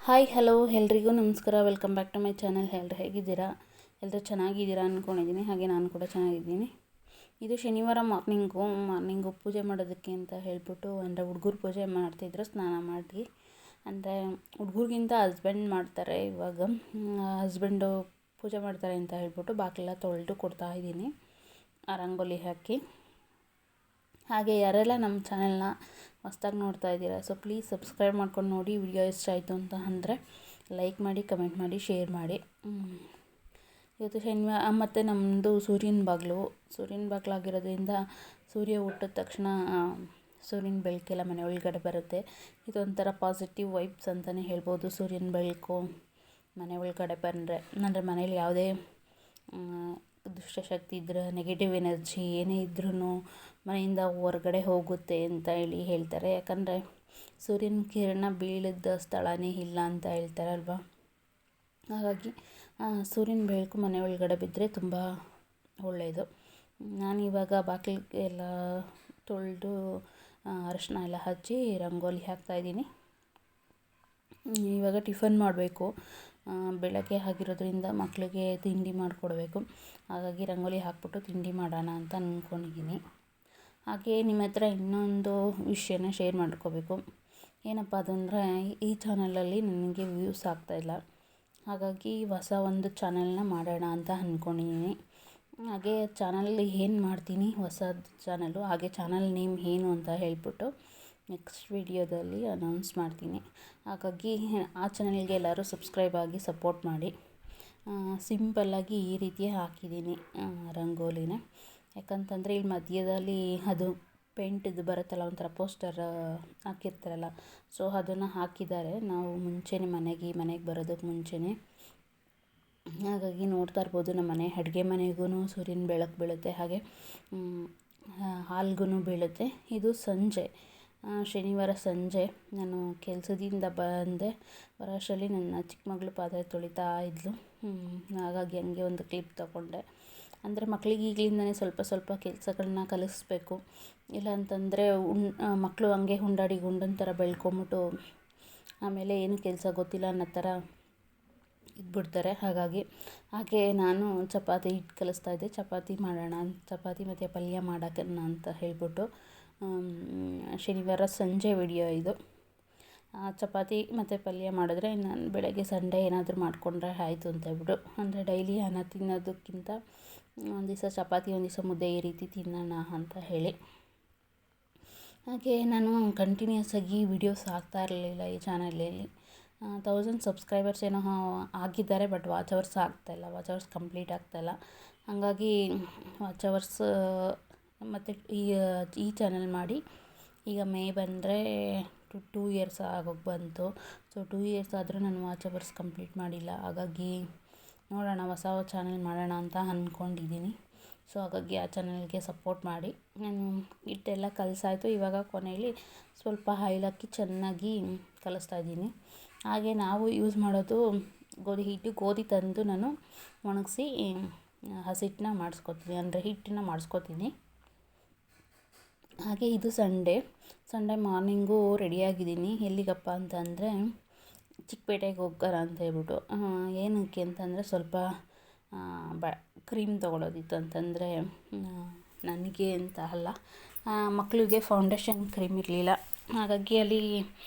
Hi hello ಎಲ್ರಿಗೂ ನಮಸ್ಕಾರ. Welcome back to my channel. ಎಲ್ಲರೂ ಹೇಗಿದ್ದೀರಾ? ಎಲ್ಲರೂ ಚೆನ್ನಾಗಿದ್ದೀರಾ ಅಂದ್ಕೊಂಡಿದ್ದೀನಿ. ಹಾಗೆ ನಾನು ಕೂಡ ಚೆನ್ನಾಗಿದ್ದೀನಿ. ಇದು ಶನಿವಾರ ಮಾರ್ನಿಂಗು ಪೂಜೆ ಮಾಡೋದಕ್ಕೆ ಅಂತ ಹೇಳ್ಬಿಟ್ಟು, ಅಂದರೆ ಹುಡುಗರು ಪೂಜೆ ಮಾಡ್ತಿದ್ರು, ಸ್ನಾನ ಮಾಡಿ. ಅಂದರೆ ಹುಡುಗರಿಗಿಂತ ಹಸ್ಬೆಂಡ್ ಮಾಡ್ತಾರೆ ಇವಾಗ. ಹಸ್ಬೆಂಡು ಪೂಜೆ ಮಾಡ್ತಾರೆ ಅಂತ ಹೇಳ್ಬಿಟ್ಟು ಬಾಗಿಲೆಲ್ಲ ತೊಳೆದು ಕೊಡ್ತಾಯಿದ್ದೀನಿ ರಂಗೋಲಿ ಹಾಕಿ. ಹಾಗೆ ಯಾರೆಲ್ಲ ನಮ್ಮ ಚಾನೆಲ್ನ ಹೊಸ್ದಾಗಿ ನೋಡ್ತಾ ಇದ್ದೀರಾ, ಸೊ ಪ್ಲೀಸ್ ಸಬ್ಸ್ಕ್ರೈಬ್ ಮಾಡ್ಕೊಂಡು ನೋಡಿ. ವಿಡಿಯೋ ಇಷ್ಟ ಆಯಿತು ಅಂತ ಅಂದರೆ ಲೈಕ್ ಮಾಡಿ, ಕಮೆಂಟ್ ಮಾಡಿ, ಶೇರ್ ಮಾಡಿ. ಇವತ್ತು ಶನಿವಾರ ಮತ್ತು ನಮ್ಮದು ಸೂರ್ಯನ ಬಾಗಿಲಾಗಿರೋದ್ರಿಂದ ಸೂರ್ಯ ಹುಟ್ಟಿದ ತಕ್ಷಣ ಸೂರ್ಯನ ಬೆಳಕೆಲ್ಲ ಮನೆ ಒಳಗಡೆ ಬರುತ್ತೆ. ಇದೊಂಥರ ಪಾಸಿಟಿವ್ ವೈಬ್ಸ್ ಅಂತಲೇ ಹೇಳ್ಬೋದು. ಸೂರ್ಯನ ಬೆಳಕು ಮನೆ ಒಳಗಡೆ ಬಂದರೆ, ಅಂದರೆ ಮನೇಲಿ ಯಾವುದೇ ದುಷ್ಟಶಕ್ತಿ ಇದ್ದರೆ, ನೆಗೆಟಿವ್ ಎನರ್ಜಿ ಏನೇ ಇದ್ರೂ ಮನೆಯಿಂದ ಹೊರಗಡೆ ಹೋಗುತ್ತೆ ಅಂತ ಹೇಳ್ತಾರೆ. ಯಾಕಂದರೆ ಸೂರ್ಯನ ಕಿರಣ ಬೀಳಿದ ಸ್ಥಳನೇ ಇಲ್ಲ ಅಂತ ಹೇಳ್ತಾರೆ ಅಲ್ವಾ. ಹಾಗಾಗಿ ಸೂರ್ಯನ ಬೆಳಕು ಮನೆ ಒಳಗಡೆ ಬಿದ್ದರೆ ತುಂಬ ಒಳ್ಳೆಯದು. ನಾನಿವಾಗ ಬಾಗಿಲಿಗೆ ಎಲ್ಲ ತೊಳೆದು ಅರಶಿನ ಎಲ್ಲ ಹಚ್ಚಿ ರಂಗೋಲಿ ಹಾಕ್ತಾಯಿದ್ದೀನಿ. ಇವಾಗ ಟಿಫನ್ ಮಾಡಬೇಕು. ಬೆಳಗ್ಗೆ ಆಗಿರೋದ್ರಿಂದ ಮಕ್ಕಳಿಗೆ ತಿಂಡಿ ಮಾಡಿಕೊಡ್ಬೇಕು. ಹಾಗಾಗಿ ರಂಗೋಲಿ ಹಾಕ್ಬಿಟ್ಟು ತಿಂಡಿ ಮಾಡೋಣ ಅಂತ ಅಂದ್ಕೊಂಡಿದ್ದೀನಿ. ಹಾಗೆ ನಿಮ್ಮ ಹತ್ರ ಇನ್ನೊಂದು ವಿಷಯನ ಶೇರ್ ಮಾಡ್ಕೋಬೇಕು. ಏನಪ್ಪ ಅದಂದರೆ, ಈ ಚಾನಲಲ್ಲಿ ನನಗೆ ವ್ಯೂಸ್ ಆಗ್ತಾಯಿಲ್ಲ. ಹಾಗಾಗಿ ಹೊಸ ಒಂದು ಚಾನಲ್ನ ಮಾಡೋಣ ಅಂತ ಅಂದ್ಕೊಂಡಿದ್ದೀನಿ. ಹಾಗೆ ಚಾನಲಲ್ಲಿ ಏನು ಮಾಡ್ತೀನಿ, ಹೊಸದು ಚಾನಲು, ಹಾಗೆ ಚಾನಲ್ ನೇಮ್ ಏನು ಅಂತ ಹೇಳ್ಬಿಟ್ಟು ನೆಕ್ಸ್ಟ್ ವಿಡಿಯೋದಲ್ಲಿ ಅನೌನ್ಸ್ ಮಾಡ್ತೀನಿ. ಹಾಗಾಗಿ ಆ ಚಾನಲ್ಗೆ ಎಲ್ಲರೂ ಸಬ್ಸ್ಕ್ರೈಬ್ ಆಗಿ ಸಪೋರ್ಟ್ ಮಾಡಿ. ಸಿಂಪಲ್ಲಾಗಿ ಈ ರೀತಿ ಹಾಕಿದ್ದೀನಿ ರಂಗೋಲಿನ. ಯಾಕಂತಂದರೆ ಇಲ್ಲಿ ಮಧ್ಯದಲ್ಲಿ ಅದು ಪೇಂಟಿದ್ದು ಬರುತ್ತಲ್ಲ, ಒಂಥರ ಪೋಸ್ಟರ್ ಹಾಕಿರ್ತಾರಲ್ಲ, ಸೊ ಅದನ್ನು ಹಾಕಿದ್ದಾರೆ. ನಾವು ಮುಂಚೆನೇ ಮನೆಗೆ ಬರೋದಕ್ಕೆ ಮುಂಚೆನೇ. ಹಾಗಾಗಿ ನೋಡ್ತಾ ಇರ್ಬೋದು, ನಮ್ಮ ಮನೆ ಅಡುಗೆ ಮನೆಗೂ ಸೂರ್ಯನ ಬೆಳಕು ಬೀಳುತ್ತೆ, ಹಾಗೆ ಹಾಲ್ಗೂ ಬೀಳುತ್ತೆ. ಇದು ಸಂಜೆ, ಶನಿವಾರ ಸಂಜೆ ನಾನು ಕೆಲಸದಿಂದ ಬಂದೆ. ಬರೋಷ್ಟರಲ್ಲಿ ನನ್ನ ಚಿಕ್ಕ ಮಗಳು ಪಾತ್ರೆ ತೊಳಿತಾ ಇದ್ಲು. ಹಾಗಾಗಿ ಹಂಗೆ ಒಂದು ಕ್ಲಿಪ್ ತೊಗೊಂಡೆ. ಅಂದರೆ ಮಕ್ಕಳಿಗೆ ಈಗಲಿಂದನೇ ಸ್ವಲ್ಪ ಸ್ವಲ್ಪ ಕೆಲಸಗಳನ್ನ ಕಲಿಸ್ಬೇಕು. ಇಲ್ಲ ಅಂತಂದರೆ ಮಕ್ಕಳು ಹಂಗೆ ಹುಂಡಾಡಿ ಗುಂಡನ ಥರ ಬೆಳ್ಕೊಂಬಿಟ್ಟು ಆಮೇಲೆ ಏನು ಕೆಲಸ ಗೊತ್ತಿಲ್ಲ ಅನ್ನೋ ಥರ ಇದ್ಬಿಡ್ತಾರೆ. ಹಾಗೆ ನಾನು ಚಪಾತಿ ಹಿಟ್ಟು ಕಲಿಸ್ತಾಯಿದ್ದೆ. ಚಪಾತಿ ಮಾಡೋಣ, ಚಪಾತಿ ಮತ್ತು ಪಲ್ಯ ಮಾಡೋಣ ಅಂತ ಹೇಳ್ಬಿಟ್ಟು. ಶನಿವಾರ ಸಂಜೆ ವಿಡಿಯೋ ಇದು. ಚಪಾತಿ ಮತ್ತು ಪಲ್ಯ ಮಾಡಿದ್ರೆ ನಾನು ಬೆಳಗ್ಗೆ ಸಂಡೇ ಏನಾದರೂ ಮಾಡಿಕೊಂಡ್ರೆ ಆಯಿತು ಅಂತ ಹೇಳ್ಬಿಟ್ಟು. ಅಂದರೆ ಡೈಲಿ ಅನ್ನ ತಿನ್ನೋದಕ್ಕಿಂತ ಒಂದು ದಿವಸ ಚಪಾತಿ, ಒಂದು ದಿವಸ ಮುದ್ದೆ, ಈ ರೀತಿ ತಿನ್ನೋಣ ಅಂತ ಹೇಳಿ. ಹಾಗೆ ನಾನು ಕಂಟಿನ್ಯೂಸ್ ಆಗಿ ವಿಡಿಯೋಸ್ ಹಾಕ್ತಾ ಇರಲಿಲ್ಲ ಈ ಚಾನಲಲ್ಲಿ. 1000 ಸಬ್ಸ್ಕ್ರೈಬರ್ಸ್ ಏನೋ ಆಗಿದ್ದಾರೆ, ಬಟ್ ವಾಚ್ ಅವರ್ಸ್ ಆಗ್ತಾಯಿಲ್ಲ, ವಾಚ್ ಅವರ್ಸ್ ಕಂಪ್ಲೀಟ್ ಆಗ್ತಾಯಿಲ್ಲ. ಹಾಗಾಗಿ ವಾಚ್ ಅವರ್ಸ್ ಮತ್ತು ಈ ಚಾನಲ್ ಮಾಡಿ ಈಗ ಮೇ ಬಂದರೆ 2 ಇಯರ್ಸ್ ಆಗೋಗಿ ಬಂತು. ಸೊ 2 ಇಯರ್ಸ್ ಆದರೂ ನಾನು ವಾಚ್ ಅವರ್ಸ್ ಕಂಪ್ಲೀಟ್ ಮಾಡಿಲ್ಲ. ಹಾಗಾಗಿ ನೋಡೋಣ, ಹೊಸ ಚಾನಲ್ ಮಾಡೋಣ ಅಂತ ಅಂದ್ಕೊಂಡಿದ್ದೀನಿ. ಸೊ ಹಾಗಾಗಿ ಆ ಚಾನಲ್ಗೆ ಸಪೋರ್ಟ್ ಮಾಡಿ. ನಾನು ಹಿಟ್ಟೆಲ್ಲ ಕಲಸಾಯಿತು. ಇವಾಗ ಕೊನೆಯಲ್ಲಿ ಸ್ವಲ್ಪ ಆಯಿಲ್ ಹಾಕಿ ಚೆನ್ನಾಗಿ ಕಲಿಸ್ತಾ ಇದ್ದೀನಿ. ಹಾಗೆ ನಾವು ಯೂಸ್ ಮಾಡೋದು ಗೋಧಿ ತಂದು ನಾನು ಒಣಗಿಸಿ ಹಸಿಟ್ಟನ್ನ ಮಾಡಿಸ್ಕೊತೀನಿ, ಅಂದರೆ ಹಿಟ್ಟನ್ನ ಮಾಡಿಸ್ಕೊತೀನಿ. ಹಾಗೆ ಇದು ಸಂಡೇ ಮಾರ್ನಿಂಗು ರೆಡಿಯಾಗಿದ್ದೀನಿ. ಎಲ್ಲಿಗಪ್ಪ ಅಂತಂದರೆ ಚಿಕ್ಕಪೇಟೆಗೆ ಹೋಗೋಣ ಅಂತ ಹೇಳ್ಬಿಟ್ಟು. ಏನಕ್ಕೆ ಅಂತಂದರೆ ಸ್ವಲ್ಪ ಕ್ರೀಮ್ ತೊಗೊಳೋದಿತ್ತು. ಅಂತಂದರೆ ನನಗೆ ಅಂತ ಅಲ್ಲ, ಮಕ್ಕಳಿಗೆ ಫೌಂಡೇಶನ್ ಕ್ರೀಮ್ ಇರಲಿಲ್ಲ. ಹಾಗಾಗಿ ಅಲ್ಲಿ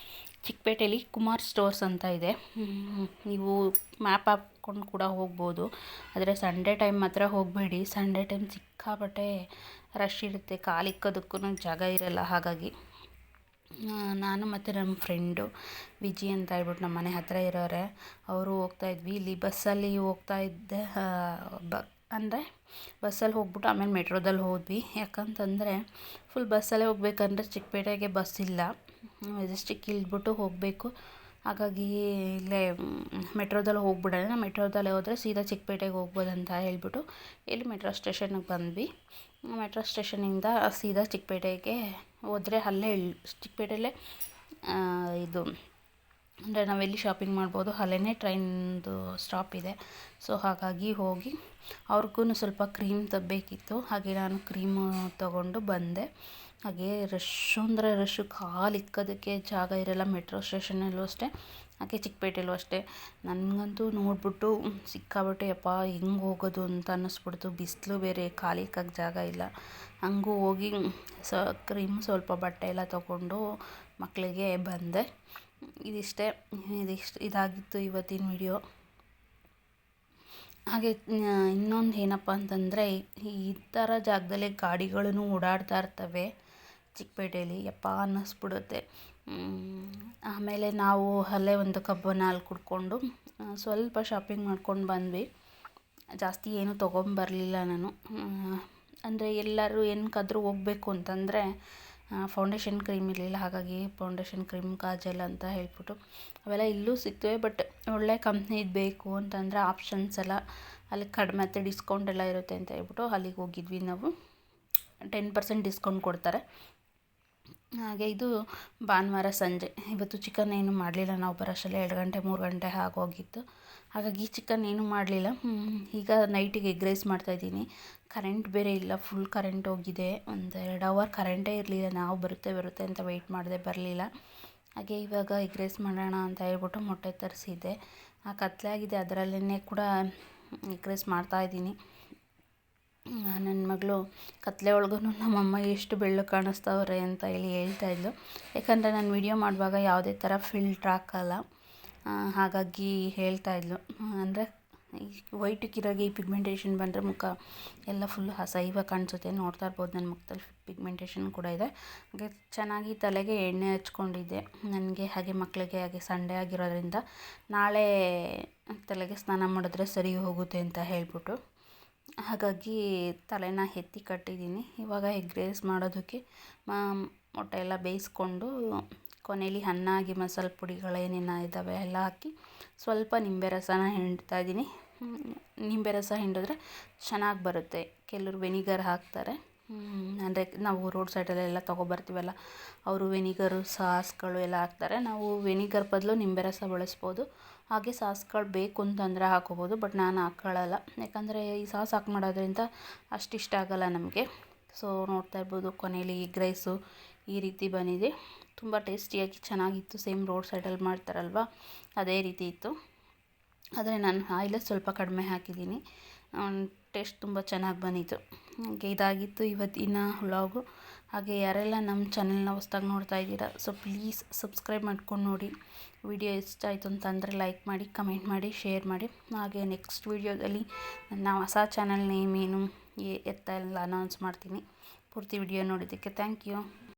ಚಿಕ್ಕಪೇಟೆಯಲ್ಲಿ ಕುಮಾರ್ ಸ್ಟೋರ್ಸ್ ಅಂತ ಇದೆ. ನೀವು ಮ್ಯಾಪ್ ಹಾಕ್ಕೊಂಡು ಕೂಡ ಹೋಗ್ಬೋದು. ಆದರೆ ಸಂಡೇ ಟೈಮ್ ಮಾತ್ರ ಹೋಗಬೇಡಿ. ಸಂಡೇ ಟೈಮ್ ಸಿಕ್ಕಾಪಟ್ಟೆ ರಶ್ ಇರುತ್ತೆ, ಕಾಲಿಕ್ಕೋದಕ್ಕೂ ಜಾಗ ಇರಲ್ಲ. ಹಾಗಾಗಿ ನಾನು ಮತ್ತು ನಮ್ಮ ಫ್ರೆಂಡು ವಿಜಿ ಅಂತ ಹೇಳ್ಬಿಟ್ಟು ನಮ್ಮ ಮನೆ ಹತ್ತಿರ ಇರೋರೆ, ಅವರು ಹೋಗ್ತಾಯಿದ್ವಿ. ಇಲ್ಲಿ ಬಸ್ಸಲ್ಲಿ ಹೋಗ್ತಾಯಿದ್ದೆ. ಅಂದರೆ ಬಸ್ಸಲ್ಲಿ ಹೋಗ್ಬಿಟ್ಟು ಆಮೇಲೆ ಮೆಟ್ರೋದಲ್ಲಿ ಹೋದ್ವಿ. ಯಾಕಂತಂದರೆ ಫುಲ್ ಬಸ್ಸಲ್ಲೇ ಹೋಗ್ಬೇಕಂದ್ರೆ ಚಿಕ್ಕಪೇಟೆಗೆ ಬಸ್ ಇಲ್ಲ, ಮೆಜೆಸ್ಟಿಕ್ ಇಳಿದ್ಬಿಟ್ಟು ಹೋಗಬೇಕು. ಹಾಗಾಗಿ ಇಲ್ಲೇ ಮೆಟ್ರೋದಲ್ಲಿ ಹೋಗ್ಬಿಡೋಣ, ಮೆಟ್ರೋದಲ್ಲಿ ಹೋದರೆ ಸೀದಾ ಚಿಕ್ಕಪೇಟೆಗೆ ಹೋಗ್ಬೋದು ಅಂತ ಹೇಳ್ಬಿಟ್ಟು ಇಲ್ಲಿ ಮೆಟ್ರೋ ಸ್ಟೇಷನ್ಗೆ ಬಂದ್ವಿ. ಮೆಟ್ರೋ ಸ್ಟೇಷನಿಂದ ಸೀದಾ ಚಿಕ್ಕಪೇಟೆಗೆ ಹೋದರೆ ಅಲ್ಲೇ ಚಿಕ್ಕಪೇಟೆಯಲ್ಲೇ ಇದು, ಅಂದರೆ ನಾವೆಲ್ಲಿ ಶಾಪಿಂಗ್ ಮಾಡ್ಬೋದು, ಅಲ್ಲೇ ಟ್ರೈನ್ದು ಸ್ಟಾಪ್ ಇದೆ. ಸೊ ಹಾಗಾಗಿ ಹೋಗಿ ಅವ್ರಿಗೂ ಸ್ವಲ್ಪ ಕ್ರೀಮ್ ತರಬೇಕಿತ್ತು. ಹಾಗೆ ನಾನು ಕ್ರೀಮು ತೊಗೊಂಡು ಬಂದೆ. ಹಾಗೆ ರಶ್ಶು ಅಂದರೆ ರಶ್ಶು, ಕಾಲು ಇಕ್ಕೋದಕ್ಕೆ ಜಾಗ ಇರೋಲ್ಲ. ಮೆಟ್ರೋ ಸ್ಟೇಷನಲ್ಲೂ ಅಷ್ಟೇ ಹಾಗೆ ಚಿಕ್ಕಪೇಟೆಯಲ್ಲೂ ಅಷ್ಟೇ. ನನಗಂತೂ ನೋಡ್ಬಿಟ್ಟು ಸಿಕ್ಕಾಬಿಟ್ಟೆ ಯಪ್ಪ ಹೆಂಗೆ ಹೋಗೋದು ಅಂತ ಅನ್ನಿಸ್ಬಿಡ್ತು. ಬಿಸಿಲು ಬೇರೆ, ಕಾಲಿಕ್ಕಾಗ ಜಾಗ ಇಲ್ಲ. ಹಂಗೂ ಹೋಗಿ ಕ್ರೀಮ್ ಸ್ವಲ್ಪ ಬಟ್ಟೆ ಎಲ್ಲ ತೊಗೊಂಡು ಮಕ್ಕಳಿಗೆ ಬಂದೆ. ಇದಾಗಿತ್ತು ಇವತ್ತಿನ ವಿಡಿಯೋ. ಹಾಗೆ ಇನ್ನೊಂದು ಏನಪ್ಪ ಅಂತಂದರೆ, ಈ ಥರ ಜಾಗದಲ್ಲೇ ಗಾಡಿಗಳೂ ಓಡಾಡ್ತಾ ಇರ್ತವೆ ಚಿಕ್ಕಪೇಟೆಯಲ್ಲಿ. ಯಪ್ಪ ಅನ್ನಿಸ್ಬಿಡುತ್ತೆ. ಆಮೇಲೆ ನಾವು ಅಲ್ಲೇ ಒಂದು ಕಬ್ಬನ್ನು ಹಾಲು ಕುಡ್ಕೊಂಡು ಸ್ವಲ್ಪ ಶಾಪಿಂಗ್ ಮಾಡ್ಕೊಂಡು ಬಂದ್ವಿ. ಜಾಸ್ತಿ ಏನೂ ತೊಗೊಂಬರಲಿಲ್ಲ ನಾನು. ಅಂದರೆ ಎಲ್ಲರೂ ಏನಕ್ಕಾದ್ರೂ ಹೋಗಬೇಕು ಅಂತಂದರೆ ಫೌಂಡೇಶನ್ ಕ್ರೀಮ್ ಇರಲಿಲ್ಲ. ಹಾಗಾಗಿ ಫೌಂಡೇಶನ್ ಕ್ರೀಮ್, ಕಾಜಲ್ ಅಂತ ಹೇಳ್ಬಿಟ್ಟು ಅವೆಲ್ಲ ಇಲ್ಲೂ ಸಿಗ್ತವೆ. ಬಟ್ ಒಳ್ಳೆ ಕಂಪ್ನಿದು ಬೇಕು ಅಂತಂದರೆ ಆಪ್ಷನ್ಸ್ ಎಲ್ಲ ಅಲ್ಲಿ ಕಡಿಮೆ ಮತ್ತು ಡಿಸ್ಕೌಂಟ್ ಎಲ್ಲ ಇರುತ್ತೆ ಅಂತ ಹೇಳ್ಬಿಟ್ಟು ಅಲ್ಲಿಗೆ ಹೋಗಿದ್ವಿ ನಾವು. 10% ಡಿಸ್ಕೌಂಟ್ ಕೊಡ್ತಾರೆ. ಹಾಗೆ ಇದು ಭಾನುವಾರ ಸಂಜೆ. ಇವತ್ತು ಚಿಕನ್ ಏನೂ ಮಾಡಲಿಲ್ಲ. ನಾವು ಬರೋಷ್ಟರಲ್ಲಿ 2 ಗಂಟೆ 3 ಗಂಟೆ ಆಗೋಗಿತ್ತು. ಹಾಗಾಗಿ ಚಿಕನ್ ಏನೂ ಮಾಡಲಿಲ್ಲ. ಈಗ ನೈಟಿಗೆ ಎಗ್ ರೈಸ್ ಮಾಡ್ತಾಯಿದ್ದೀನಿ. ಕರೆಂಟ್ ಬೇರೆ ಇಲ್ಲ, ಫುಲ್ ಕರೆಂಟ್ ಹೋಗಿದೆ. 1-2 ಅವರ್ ಕರೆಂಟೇ ಇರಲಿಲ್ಲ. ನಾವು ಬರುತ್ತೆ ಅಂತ ವೆಯ್ಟ್ ಮಾಡಿದೆ, ಬರಲಿಲ್ಲ. ಹಾಗೆ ಇವಾಗ ಎಗ್ ರೈಸ್ ಮಾಡೋಣ ಅಂತ ಹೇಳ್ಬಿಟ್ಟು ಮೊಟ್ಟೆ ತರಿಸಿದ್ದೆ. ಕತ್ಲೆ ಆಗಿದೆ, ಅದರಲ್ಲೇ ಕೂಡ ಎಗ್ ರೈಸ್ ಮಾಡ್ತಾಯಿದ್ದೀನಿ. ನನ್ನ ಮಗಳು ಕತ್ಲೆ ಒಳಗೂ ನಮ್ಮಮ್ಮ ಎಷ್ಟು ಬೆಳ್ಳಗೆ ಕಾಣಿಸ್ತವ್ರೆ ಅಂತ ಹೇಳ್ತಾಯಿದ್ಲು. ಯಾಕಂದರೆ ನಾನು ವಿಡಿಯೋ ಮಾಡುವಾಗ ಯಾವುದೇ ಥರ ಫಿಲ್ಟ್ರ್ ಹಾಕಲ್ಲ. ಹಾಗಾಗಿ ಹೇಳ್ತಾಯಿದ್ಲು. ಅಂದರೆ ಈ ವೈಟಿಗಿರೋಗೆ ಪಿಗ್ಮೆಂಟೇಷನ್ ಬಂದರೆ ಮುಖ ಎಲ್ಲ ಫುಲ್ ಅಸಹ್ಯವಾಗಿ ಕಾಣಿಸುತ್ತೆ. ನೋಡ್ತಾ ಇರ್ಬೋದು, ನನ್ನ ಮುಖದಲ್ಲಿ ಪಿಗ್ಮೆಂಟೇಷನ್ ಕೂಡ ಇದೆ. ಹಾಗೆ ಚೆನ್ನಾಗಿ ತಲೆಗೆ ಎಣ್ಣೆ ಹಚ್ಕೊಂಡಿದ್ದೆ ನನಗೆ, ಹಾಗೆ ಮಕ್ಕಳಿಗೆ. ಹಾಗೆ ಸಂಡೇ ಆಗಿರೋದ್ರಿಂದ ನಾಳೆ ತಲೆಗೆ ಸ್ನಾನ ಮಾಡಿದ್ರೆ ಸರಿ ಹೋಗುತ್ತೆ ಅಂತ ಹೇಳ್ಬಿಟ್ಟು ಹಾಗಾಗಿ ತಲೆನ ಎತ್ತಿ ಕಟ್ಟಿದ್ದೀನಿ. ಇವಾಗ ಎಗ್ ರೈಸ್ ಮಾಡೋದಕ್ಕೆ ಮೊಟ್ಟೆ ಎಲ್ಲ ಬೇಯಿಸ್ಕೊಂಡು ಕೊನೆಯಲ್ಲಿ ಅನ್ನ ಆಗಿ ಮಸಾಲೆ ಪುಡಿಗಳೇನೇನು ಇದ್ದಾವೆ ಎಲ್ಲ ಹಾಕಿ ಸ್ವಲ್ಪ ನಿಂಬೆ ರಸನ ಹಿಂಡ್ತಾಯಿದ್ದೀನಿ. ನಿಂಬೆ ರಸ ಹಿಂಡಿದ್ರೆ ಚೆನ್ನಾಗಿ ಬರುತ್ತೆ. ಕೆಲವರು ವೆನಿಗರ್ ಹಾಕ್ತಾರೆ. ಅಂದರೆ ನಾವು ರೋಡ್ ಸೈಡಲ್ಲೆಲ್ಲ ತೊಗೊಬರ್ತೀವಲ್ಲ, ಅವರು ವೆನಿಗರು, ಸಾಸ್ಗಳು ಎಲ್ಲ ಹಾಕ್ತಾರೆ. ನಾವು ವೆನಿಗರ್ ಬದಲು ನಿಂಬೆ ರಸ ಬಳಸ್ಬೋದು. ಹಾಗೆ ಸಾಸ್ಗಳು ಬೇಕು ಅಂತಂದರೆ ಹಾಕೋಬೋದು. ಬಟ್ ನಾನು ಹಾಕ್ಕೊಳ್ಳಲ್ಲ, ಯಾಕಂದರೆ ಈ ಸಾಸ್ ಹಾಕಿ ಮಾಡೋದ್ರಿಂದ ಅಷ್ಟಿಷ್ಟ ಆಗೋಲ್ಲ ನಮಗೆ. ಸೊ ನೋಡ್ತಾ ಇರ್ಬೋದು, ಕೊನೆಯಲ್ಲಿ ಎಗ್ ರೈಸು ಈ ರೀತಿ ಬಂದಿದೆ. ತುಂಬ ಟೇಸ್ಟಿಯಾಗಿ ಚೆನ್ನಾಗಿತ್ತು. ಸೇಮ್ ರೋಡ್ ಸೈಡಲ್ಲಿ ಮಾಡ್ತಾರಲ್ವ ಅದೇ ರೀತಿ ಇತ್ತು. ಆದರೆ ನಾನು ಆಯಿಲ್ ಸ್ವಲ್ಪ ಕಡಿಮೆ ಹಾಕಿದ್ದೀನಿ. ಟೇಸ್ಟ್ ತುಂಬ ಚೆನ್ನಾಗಿ ಬಂದಿತ್ತು. ಹಾಗೆ ಇದಾಗಿತ್ತು ಇವತ್ತಿನ ವ್ಲಾಗು. ಹಾಗೆ ಯಾರೆಲ್ಲ ನಮ್ಮ ಚಾನೆಲ್ನ ಹೊಸ್ದಾಗಿ ನೋಡ್ತಾ ಇದ್ದೀರಾ, ಸೊ ಪ್ಲೀಸ್ ಸಬ್ಸ್ಕ್ರೈಬ್ ಮಾಡ್ಕೊಂಡು ನೋಡಿ. ವಿಡಿಯೋ ಇಷ್ಟ ಆಯಿತು ಅಂತಂದರೆ ಲೈಕ್ ಮಾಡಿ, ಕಮೆಂಟ್ ಮಾಡಿ, ಶೇರ್ ಮಾಡಿ. ಹಾಗೆ ನೆಕ್ಸ್ಟ್ ವೀಡಿಯೋದಲ್ಲಿ ನನ್ನ ಹೊಸ ಚಾನಲ್ ನೇಮ್ ಏನು ಎತ್ತ ಎಲ್ಲ ಅನೌನ್ಸ್ ಮಾಡ್ತೀನಿ. ಪೂರ್ತಿ ವಿಡಿಯೋ ನೋಡಿದ್ದಕ್ಕೆ ಥ್ಯಾಂಕ್ ಯು.